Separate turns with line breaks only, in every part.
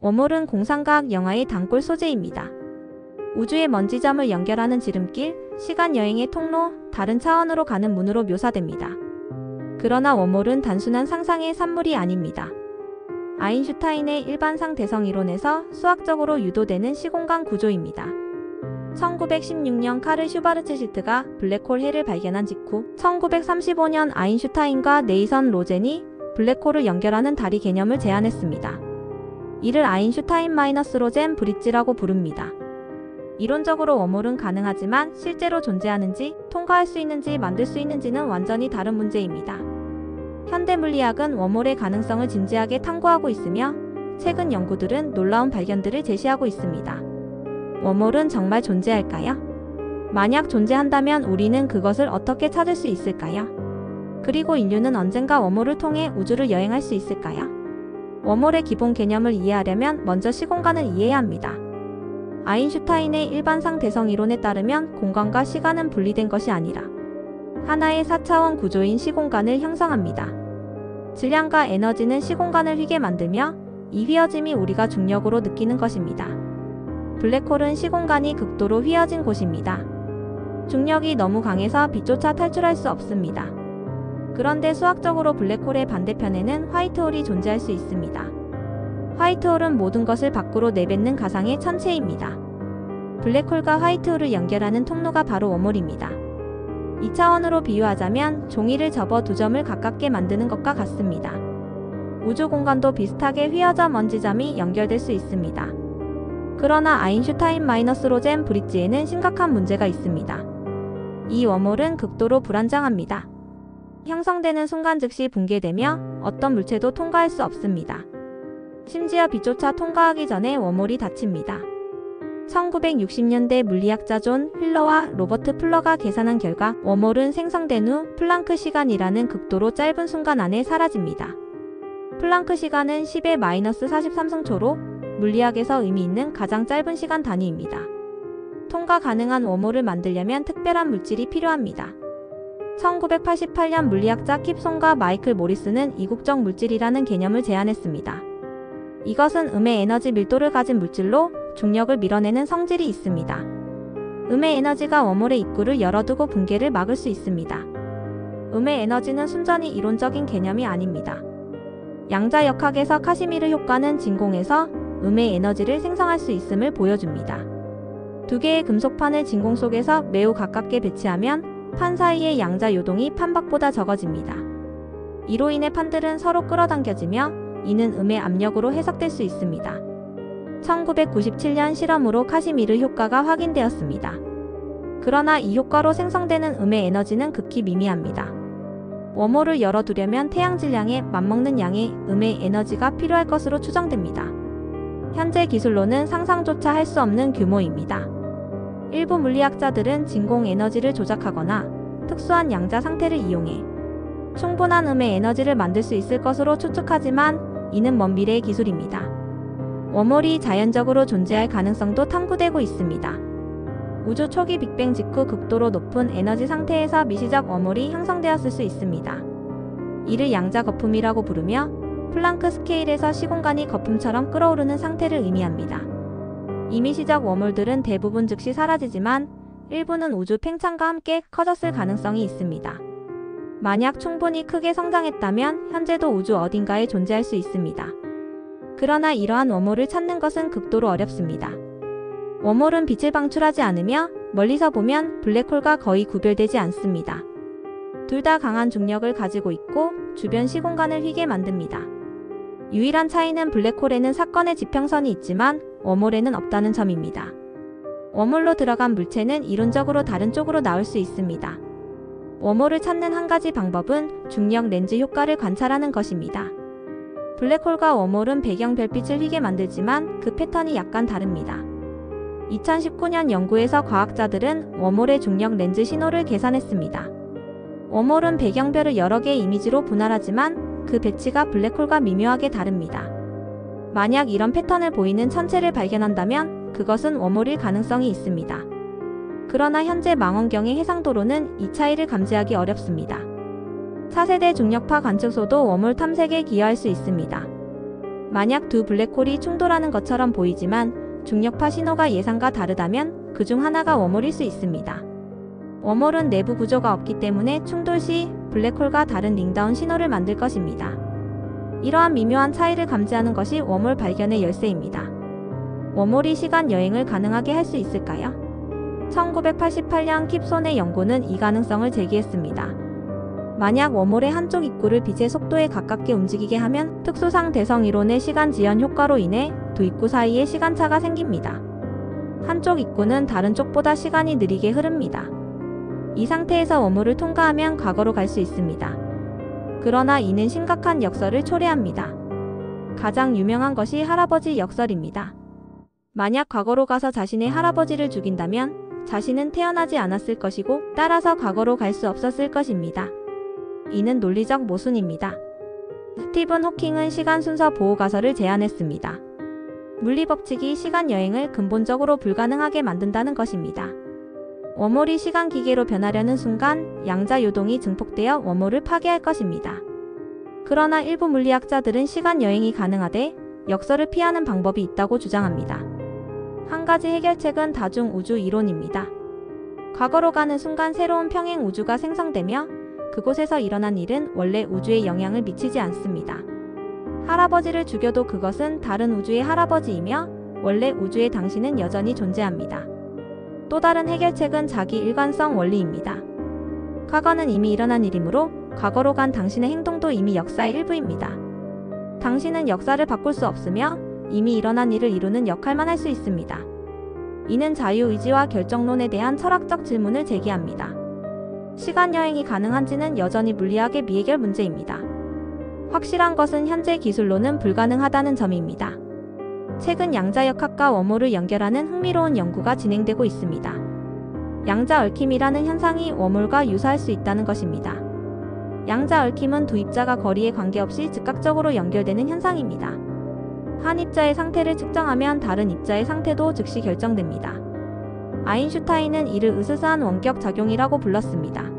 웜홀은 공상과학 영화의 단골 소재입니다. 우주의 먼지점을 연결하는 지름길, 시간 여행의 통로, 다른 차원으로 가는 문으로 묘사됩니다. 그러나 웜홀은 단순한 상상의 산물이 아닙니다. 아인슈타인의 일반상 대성 이론에서 수학적으로 유도되는 시공간 구조입니다. 1916년 카르 슈바르츠시트가 블랙홀 해를 발견한 직후 1935년 아인슈타인과 네이선 로젠이 블랙홀을 연결하는 다리 개념을 제안했습니다. 이를 아인슈타인-로젠 브릿지라고 부릅니다. 이론적으로 웜홀은 가능하지만 실제로 존재하는지, 통과할 수 있는지, 만들 수 있는지는 완전히 다른 문제입니다. 현대 물리학은 웜홀의 가능성을 진지하게 탐구하고 있으며 최근 연구들은 놀라운 발견들을 제시하고 있습니다. 웜홀은 정말 존재할까요? 만약 존재한다면 우리는 그것을 어떻게 찾을 수 있을까요? 그리고 인류는 언젠가 웜홀을 통해 우주를 여행할 수 있을까요? 웜홀의 기본 개념을 이해하려면 먼저 시공간을 이해해야 합니다. 아인슈타인의 일반상 대성 이론에 따르면 공간과 시간은 분리된 것이 아니라 하나의 4차원 구조인 시공간을 형성합니다. 질량과 에너지는 시공간을 휘게 만들며 이 휘어짐이 우리가 중력으로 느끼는 것입니다. 블랙홀은 시공간이 극도로 휘어진 곳입니다. 중력이 너무 강해서 빛조차 탈출할 수 없습니다. 그런데 수학적으로 블랙홀의 반대편에는 화이트홀이 존재할 수 있습니다. 화이트홀은 모든 것을 밖으로 내뱉는 가상의 천체입니다. 블랙홀과 화이트홀을 연결하는 통로가 바로 웜홀입니다. 2차원으로 비유하자면 종이를 접어 두 점을 가깝게 만드는 것과 같습니다. 우주 공간도 비슷하게 휘어져 먼지점이 연결될 수 있습니다. 그러나 아인슈타인-로젠 브릿지에는 심각한 문제가 있습니다. 이 웜홀은 극도로 불안정합니다. 형성되는 순간 즉시 붕괴되며 어떤 물체도 통과할 수 없습니다. 심지어 빛조차 통과하기 전에 웜홀이 닫힙니다. 1960년대 물리학자 존 휠러와 로버트 플러가 계산한 결과 웜홀은 생성된 후 플랑크 시간이라는 극도로 짧은 순간 안에 사라집니다. 플랑크 시간은 10의 마이너스 43승초로 물리학에서 의미 있는 가장 짧은 시간 단위입니다. 통과 가능한 웜홀을 만들려면 특별한 물질이 필요합니다. 1988년 물리학자 킵손과 마이클 모리스는 이국적 물질이라는 개념을 제안했습니다. 이것은 음의 에너지 밀도를 가진 물질로 중력을 밀어내는 성질이 있습니다. 음의 에너지가 웜홀의 입구를 열어두고 붕괴를 막을 수 있습니다. 음의 에너지는 순전히 이론적인 개념이 아닙니다. 양자역학에서 카시미르 효과는 진공에서 음의 에너지를 생성할 수 있음을 보여줍니다. 두 개의 금속판을 진공 속에서 매우 가깝게 배치하면 판 사이의 양자 요동이 판박보다 적어집니다. 이로 인해 판들은 서로 끌어당겨지며 이는 음의 압력으로 해석될 수 있습니다. 1997년 실험으로 카시미르 효과가 확인되었습니다. 그러나 이 효과로 생성되는 음의 에너지는 극히 미미합니다. 웜홀을 열어두려면 태양 질량에 맞먹는 양의 음의 에너지가 필요할 것으로 추정됩니다. 현재 기술로는 상상조차 할 수 없는 규모입니다. 일부 물리학자들은 진공 에너지를 조작하거나 특수한 양자 상태를 이용해 충분한 음의 에너지를 만들 수 있을 것으로 추측하지만 이는 먼 미래의 기술입니다. 웜홀이 자연적으로 존재할 가능성도 탐구되고 있습니다. 우주 초기 빅뱅 직후 극도로 높은 에너지 상태에서 미시적 웜홀이 형성되었을 수 있습니다. 이를 양자 거품이라고 부르며 플랑크 스케일에서 시공간이 거품처럼 끓어오르는 상태를 의미합니다. 이 미시적 웜홀들은 대부분 즉시 사라지지만 일부는 우주 팽창과 함께 커졌을 가능성이 있습니다. 만약 충분히 크게 성장했다면 현재도 우주 어딘가에 존재할 수 있습니다. 그러나 이러한 웜홀을 찾는 것은 극도로 어렵습니다. 웜홀은 빛을 방출하지 않으며 멀리서 보면 블랙홀과 거의 구별되지 않습니다. 둘 다 강한 중력을 가지고 있고 주변 시공간을 휘게 만듭니다. 유일한 차이는 블랙홀에는 사건의 지평선이 있지만 웜홀에는 없다는 점입니다. 웜홀로 들어간 물체는 이론적으로 다른 쪽으로 나올 수 있습니다. 웜홀을 찾는 한 가지 방법은 중력 렌즈 효과를 관찰하는 것입니다. 블랙홀과 웜홀은 배경 별빛을 휘게 만들지만 그 패턴이 약간 다릅니다. 2019년 연구에서 과학자들은 웜홀의 중력 렌즈 신호를 계산했습니다. 웜홀은 배경별을 여러 개의 이미지로 분할하지만 그 배치가 블랙홀과 미묘하게 다릅니다. 만약 이런 패턴을 보이는 천체를 발견한다면 그것은 웜홀일 가능성이 있습니다. 그러나 현재 망원경의 해상도로는 이 차이를 감지하기 어렵습니다. 차세대 중력파 관측소도 웜홀 탐색에 기여할 수 있습니다. 만약 두 블랙홀이 충돌하는 것처럼 보이지만 중력파 신호가 예상과 다르다면 그중 하나가 웜홀일 수 있습니다. 웜홀은 내부 구조가 없기 때문에 충돌 시 블랙홀과 다른 링다운 신호를 만들 것입니다. 이러한 미묘한 차이를 감지하는 것이 웜홀 발견의 열쇠입니다. 웜홀이 시간 여행을 가능하게 할 수 있을까요? 1988년 킵손의 연구는 이 가능성을 제기했습니다. 만약 웜홀의 한쪽 입구를 빛의 속도에 가깝게 움직이게 하면 특수상 대성 이론의 시간 지연 효과로 인해 두 입구 사이에 시간차가 생깁니다. 한쪽 입구는 다른 쪽보다 시간이 느리게 흐릅니다. 이 상태에서 웜홀을 통과하면 과거로 갈 수 있습니다. 그러나 이는 심각한 역설을 초래합니다. 가장 유명한 것이 할아버지 역설입니다. 만약 과거로 가서 자신의 할아버지를 죽인다면 자신은 태어나지 않았을 것이고 따라서 과거로 갈 수 없었을 것입니다. 이는 논리적 모순입니다. 스티븐 호킹은 시간 순서 보호 가설을 제안했습니다. 물리 법칙이 시간 여행을 근본적으로 불가능하게 만든다는 것입니다. 웜홀이 시간 기계로 변하려는 순간 양자 요동이 증폭되어 웜홀을 파괴할 것입니다. 그러나 일부 물리학자들은 시간 여행이 가능하되 역설을 피하는 방법이 있다고 주장합니다. 한 가지 해결책은 다중 우주 이론입니다. 과거로 가는 순간 새로운 평행 우주가 생성되며 그곳에서 일어난 일은 원래 우주에 영향을 미치지 않습니다. 할아버지를 죽여도 그것은 다른 우주의 할아버지이며 원래 우주의 당신은 여전히 존재합니다. 또 다른 해결책은 자기 일관성 원리입니다. 과거는 이미 일어난 일이므로 과거로 간 당신의 행동도 이미 역사의 일부입니다. 당신은 역사를 바꿀 수 없으며 이미 일어난 일을 이루는 역할만 할 수 있습니다. 이는 자유의지와 결정론에 대한 철학적 질문을 제기합니다. 시간 여행이 가능한지는 여전히 물리학의 미해결 문제입니다. 확실한 것은 현재 기술로는 불가능하다는 점입니다. 최근 양자역학과 웜홀을 연결하는 흥미로운 연구가 진행되고 있습니다. 양자 얽힘이라는 현상이 웜홀과 유사할 수 있다는 것입니다. 양자 얽힘은 두 입자가 거리에 관계없이 즉각적으로 연결되는 현상입니다. 한 입자의 상태를 측정하면 다른 입자의 상태도 즉시 결정됩니다. 아인슈타인은 이를 으스스한 원격 작용이라고 불렀습니다.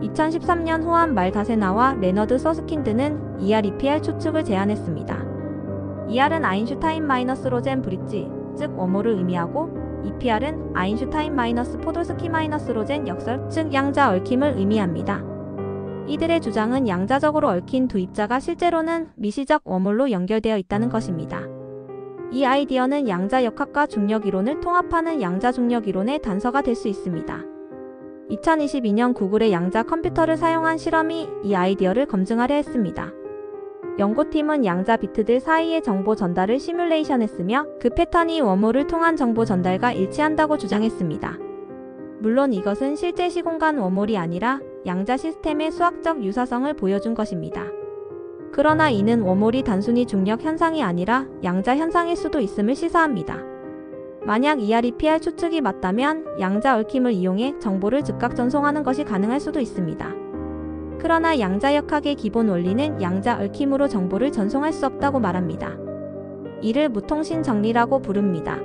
2013년 호안 말다세나와 레너드 서스킨드는 ER-EPR 추측을 제안했습니다. ER은 아인슈타인-로젠 브릿지, 즉 웜홀을 의미하고 EPR은 아인슈타인-포돌스키-로젠 역설, 즉 양자 얽힘을 의미합니다. 이들의 주장은 양자적으로 얽힌 두 입자가 실제로는 미시적 웜홀로 연결되어 있다는 것입니다. 이 아이디어는 양자역학과 중력이론을 통합하는 양자중력이론의 단서가 될 수 있습니다. 2022년 구글의 양자 컴퓨터를 사용한 실험이 이 아이디어를 검증하려 했습니다. 연구팀은 양자 비트들 사이의 정보 전달을 시뮬레이션했으며 그 패턴이 웜홀을 통한 정보 전달과 일치한다고 주장했습니다. 물론 이것은 실제 시공간 웜홀이 아니라 양자 시스템의 수학적 유사성을 보여준 것입니다. 그러나 이는 웜홀이 단순히 중력 현상이 아니라 양자 현상일 수도 있음을 시사합니다. 만약 ER-EPR 추측이 맞다면 양자 얽힘을 이용해 정보를 즉각 전송하는 것이 가능할 수도 있습니다. 그러나 양자역학의 기본 원리는 양자 얽힘으로 정보를 전송할 수 없다고 말합니다. 이를 무통신 정리라고 부릅니다.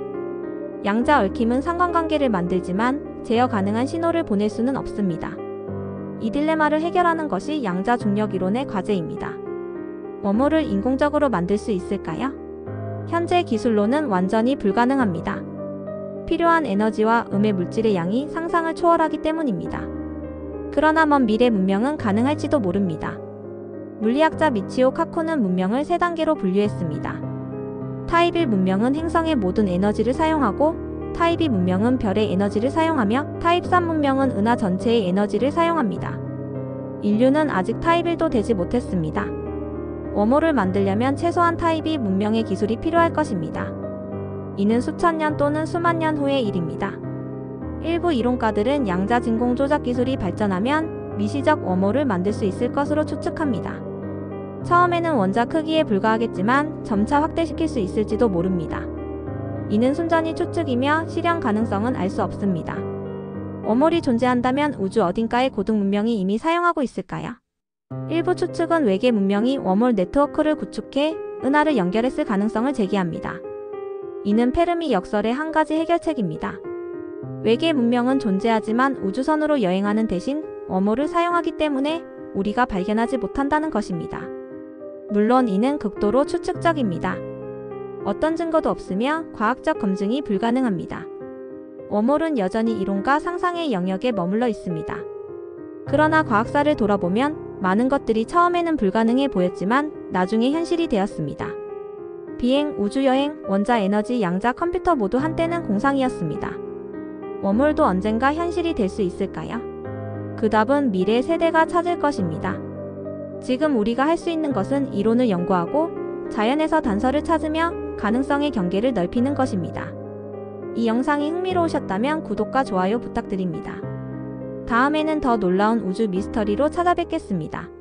양자 얽힘은 상관관계를 만들지만 제어 가능한 신호를 보낼 수는 없습니다. 이 딜레마를 해결하는 것이 양자 중력 이론의 과제입니다. 웜홀을 인공적으로 만들 수 있을까요? 현재 기술로는 완전히 불가능합니다. 필요한 에너지와 음의 물질의 양이 상상을 초월하기 때문입니다. 그러나 먼 미래 문명은 가능할지도 모릅니다. 물리학자 미치오 카쿠는 문명을 세 단계로 분류했습니다. 타입 1 문명은 행성의 모든 에너지를 사용하고 타입 2 문명은 별의 에너지를 사용하며 타입 3 문명은 은하 전체의 에너지를 사용합니다. 인류는 아직 타입 1도 되지 못했습니다. 웜홀을 만들려면 최소한 타입 2 문명의 기술이 필요할 것입니다. 이는 수천 년 또는 수만 년 후의 일입니다. 일부 이론가들은 양자 진공 조작 기술이 발전하면 미시적 웜홀을 만들 수 있을 것으로 추측합니다. 처음에는 원자 크기에 불과하겠지만 점차 확대시킬 수 있을지도 모릅니다. 이는 순전히 추측이며 실현 가능성은 알 수 없습니다. 웜홀이 존재한다면 우주 어딘가의 고등 문명이 이미 사용하고 있을까요? 일부 추측은 외계 문명이 웜홀 네트워크를 구축해 은하를 연결했을 가능성을 제기합니다. 이는 페르미 역설의 한 가지 해결책입니다. 외계 문명은 존재하지만 우주선으로 여행하는 대신 웜홀을 사용하기 때문에 우리가 발견하지 못한다는 것입니다. 물론 이는 극도로 추측적입니다. 어떤 증거도 없으며 과학적 검증이 불가능합니다. 웜홀은 여전히 이론과 상상의 영역에 머물러 있습니다. 그러나 과학사를 돌아보면 많은 것들이 처음에는 불가능해 보였지만 나중에 현실이 되었습니다. 비행, 우주여행, 원자 에너지, 양자, 컴퓨터 모두 한때는 공상이었습니다. 웜홀도 언젠가 현실이 될 수 있을까요? 그 답은 미래 세대가 찾을 것입니다. 지금 우리가 할 수 있는 것은 이론을 연구하고 자연에서 단서를 찾으며 가능성의 경계를 넓히는 것입니다. 이 영상이 흥미로우셨다면 구독과 좋아요 부탁드립니다. 다음에는 더 놀라운 우주 미스터리로 찾아뵙겠습니다.